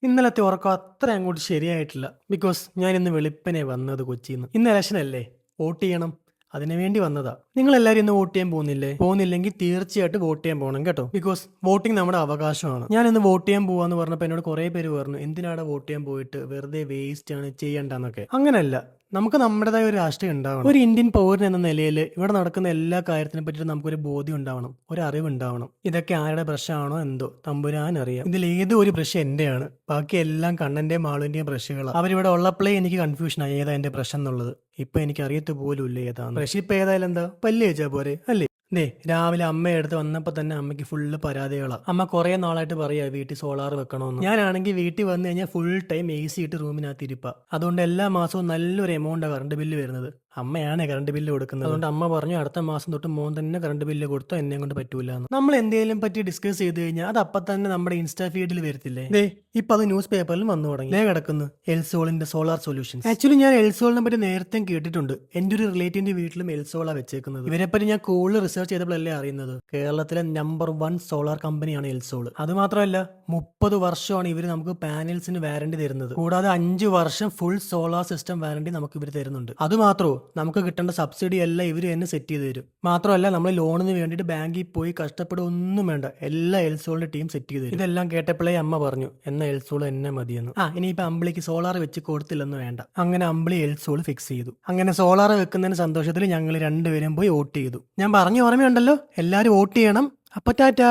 ഇന്നലത്തെ ഉറക്കം അത്ര അങ്ങോട്ട് ശരിയായിട്ടില്ല. ബിക്കോസ് ഞാൻ ഇന്ന് വെളുപ്പിനെ വന്നത് കൊച്ചിന്ന്. ഇന്ന് ഇലക്ഷൻ അല്ലേ, വോട്ട് ചെയ്യണം. അതിനു വേണ്ടി വന്നതാ. നിങ്ങൾ എല്ലാവരും ഇന്ന് വോട്ട് ചെയ്യാൻ പോകുന്നില്ലേ? പോകുന്നില്ലെങ്കിൽ തീർച്ചയായിട്ടും വോട്ട് ചെയ്യാൻ പോകണം കേട്ടോ. ബിക്കോസ് വോട്ടിംഗ് നമ്മുടെ അവകാശമാണ്. ഞാൻ ഇന്ന് വോട്ട് ചെയ്യാൻ പോവാന്ന് പറഞ്ഞപ്പോൾ എന്നോട് കുറെ പേര് പറഞ്ഞു, എന്തിനാണ് വോട്ട് ചെയ്യാൻ പോയിട്ട്, വെറുതെ വേസ്റ്റ് ആണ്, ചെയ്യണ്ടെന്നൊക്കെ. അങ്ങനല്ല, നമുക്ക് നമ്മുടേതായ ഒരു രാഷ്ട്രീയം ഉണ്ടാവണം. ഒരു ഇന്ത്യൻ പൗരൻ എന്ന നിലയിൽ ഇവിടെ നടക്കുന്ന എല്ലാ കാര്യത്തിനെ പറ്റിയിട്ട് നമുക്കൊരു ബോധ്യം ഉണ്ടാവണം, ഒരു അറിവ് ഉണ്ടാവണം. ഇതൊക്കെ ആരുടെ ബ്രഷാണോ എന്തോ തമ്പുരാൻ അറിയാം. ഇതിൽ ഏതോ ഒരു ബ്രഷ് എന്റെയാണ്, ബാക്കി എല്ലാം കണ്ണന്റെയും മാളുവിന്റെയും ബ്രഷുകളാണ്. അവരിവിടെ ഉള്ളപ്പോഴേ എനിക്ക് കൺഫ്യൂഷനായി ഏതാ എന്റെ ബ്രഷ് എന്നുള്ളത്. ഇപ്പൊ എനിക്ക് അറിയത്ത് പോലും ഇല്ല ഏതാണ് ബ്രഷ്. ഇപ്പൊ ഏതായാലും എന്താ, പല്ല് തേച്ചാ പോരെ അല്ലേ? രാവിലെ അമ്മയെടുത്ത് വന്നപ്പോ തന്നെ അമ്മയ്ക്ക് ഫുള്ള് പരാതികളാ. അമ്മ കുറെ നാളായിട്ട് പറയാ വീട്ടിൽ സോളാർ വെക്കണമെന്ന്. ഞാനാണെങ്കിൽ വീട്ടിൽ വന്നു കഴിഞ്ഞാൽ ഫുൾ ടൈം AC ഇട്ട് റൂമിനകത്ത് ഇരിപ്പാ. അതുകൊണ്ട് എല്ലാ മാസവും നല്ലൊരു എമൗണ്ടാണ് കറണ്ട് ബില്ല് വരുന്നത്. അമ്മയാണ് കറണ്ട് ബില്ല് കൊടുക്കുന്നത്. അതുകൊണ്ട് അമ്മ പറഞ്ഞു അടുത്ത മാസം തൊട്ട് മോൻ തന്നെ കറണ്ട് ബില്ല് കൊടുത്തോ, എന്നെ കൊണ്ട് പറ്റൂല എന്ന്. നമ്മൾ എന്തെങ്കിലും പറ്റി ഡിസ്കസ് ചെയ്ത് കഴിഞ്ഞാൽ അത് അപ്പം തന്നെ നമ്മുടെ ഇൻസ്റ്റാ ഫീഡിൽ വരത്തില്ലേ? ഇപ്പൊ അത് ന്യൂസ് പേപ്പറിലും വന്നു തുടങ്ങി. കിടക്കുന്നു എൽസോളിന്റെ സോളാർ സൊല്യൂഷൻസ്. ആക്ച്വലി ഞാൻ എൽസോളിനെ പറ്റി നേരത്തെ കേട്ടിട്ടുണ്ട്. എന്റെ ഒരു റിലേറ്റീവിന്റെ വീട്ടിലും എൽസോളാ വെച്ചേക്കുന്നത്. ഇവരെപ്പറ്റി ഞാൻ കൂടുതൽ റിസർച്ച് ചെയ്തപ്പോഴല്ലേ അറിയുന്നത് കേരളത്തിലെ നമ്പർ 1 സോളാർ കമ്പനിയാണ് എൽസോൾ. അത് മാത്രമല്ല 30 വർഷമാണ് ഇവർ നമുക്ക് പാനൽസിന് വാറണ്ടി തരുന്നത്. കൂടാതെ 5 വർഷം ഫുൾ സോളാർ സിസ്റ്റം വാറണ്ടി നമുക്ക് ഇവർ തരുന്നുണ്ട്. അത് മാത്രമോ, നമുക്ക് കിട്ടേണ്ട സബ്സിഡി എല്ലാം ഇവർ തന്നെ സെറ്റ് ചെയ്ത് തരും. മാത്രമല്ല നമ്മൾ ലോണിന് വേണ്ടിയിട്ട് ബാങ്കിൽ പോയി കഷ്ടപ്പെടുകയൊന്നും വേണ്ട, എല്ലാ എൽസോളിന്റെ ടീം സെറ്റ് ചെയ്ത് തരും. ഇതെല്ലാം കേട്ടപ്പോഴേ അമ്മ പറഞ്ഞു, എന്നാ എൽസോൾ എന്നെ മതിയെന്ന്. ഇനിയിപ്പോ അമ്പിളിക്ക് സോളാർ വെച്ച് കൊടുത്തില്ലെന്ന് വേണ്ട. അങ്ങനെ അമ്പിളി എൽസോൾ ഫിക്സ് ചെയ്തു. അങ്ങനെ സോളാർ വെക്കുന്നതിന് സന്തോഷത്തിൽ ഞങ്ങൾ രണ്ടുപേരും പോയി വോട്ട് ചെയ്തു. ഞാൻ പറഞ്ഞു ഓർമ്മയുണ്ടല്ലോ, എല്ലാവരും വോട്ട് ചെയ്യണം. അപ്പൊ ടാറ്റാ.